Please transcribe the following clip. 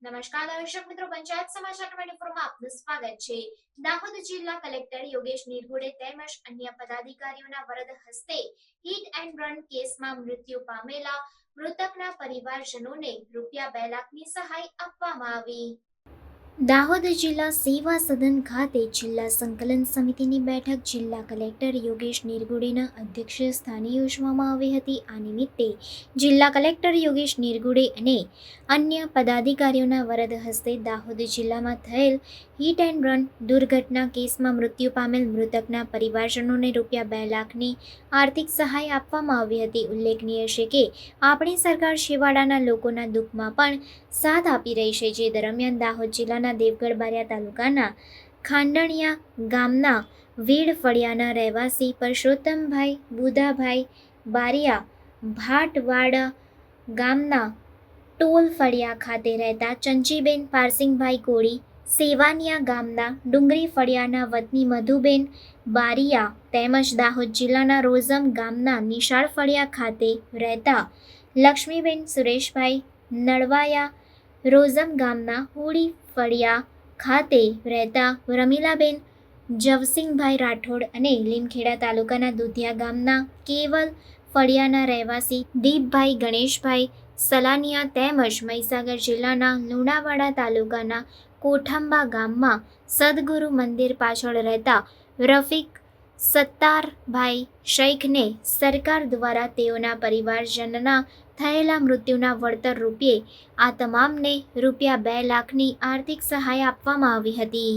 નમસ્કાર દર્શક મિત્રો, પંચાયત સમાચાર 24 માં આપનું સ્વાગત છે। દાહોદ જિલ્લા કલેક્ટર યોગેશ નિરગુડે તેમજ અન્ય પદાધિકારીઓના વરદ હસ્તે હિટ એન્ડ રન કેસમાં મૃત્યુ પામેલા મૃતકના પરિવારજનોને રૂપિયા 2 લાખની સહાય આપવામાં આવી। દાહોદ જિલ્લા સેવા સદન ખાતે જિલ્લા સંકલન સમિતિની બેઠક જિલ્લા કલેક્ટર યોગેશ નિરગુડેના અધ્યક્ષસ્થાને યોજવામાં આવી હતી। આ નિમિત્તે જિલ્લા કલેક્ટર યોગેશ નિરગુડે અને અન્ય પદાધિકારીઓના વરદ હસ્તે દાહોદ જિલ્લામાં થયેલ હિટ એન્ડ રન દુર્ઘટના કેસમાં મૃત્યુ પામેલ મૃતકના પરિવારજનોને રૂપિયા 2 લાખની આર્થિક સહાય આપવામાં આવી હતી। ઉલ્લેખનીય છે કે આપણી સરકાર છેવાડાના લોકોના દુઃખમાં પણ સાથ આપી રહી છે। જે દરમિયાન દાહોદ જિલ્લાના દેવગઢ બારિયા તાલુકાના ખાંડણિયા ગામના વીડ ફળિયાના રહેવાસી પરસોત્તમભાઈ બુધાભાઈ બારિયા, ભાટવાડા ગામના ટોલ ફળિયા ખાતે રહેતા ચંચીબેન પારસિંગભાઈ કોળી, સેવાનિયા ગામના ડુંગરી ફળિયાના વતની મધુબેન બારિયા તેમજ દાહોદ જિલ્લાના રોઝમ ગામના નિશાળ ફળિયા ખાતે રહેતા લક્ષ્મીબેન સુરેશભાઈ નળવાયા, રોઝમ ગામના હોળી ફળિયા ખાતે રહેતા રમીલાબેન જવસિંગભાઈ રાઠોડ અને લીમખેડા તાલુકાના દુધિયા ગામના કેવલ ફળિયાના રહેવાસી દીપભાઈ ગણેશભાઈ સલાનિયા તેમજ મહીસાગર જિલ્લાના લુણાવાડા તાલુકાના કોઠંબા ગામમાં સદગુરુ મંદિર પાછળ રહેતા રફીક સત્તારભાઈ શૈખને સરકાર દ્વારા તેઓના પરિવારજનના થયેલા મૃત્યુના વળતર રૂપે આ તમામને રૂપિયા 2 લાખની આર્થિક સહાય આપવામાં આવી હતી।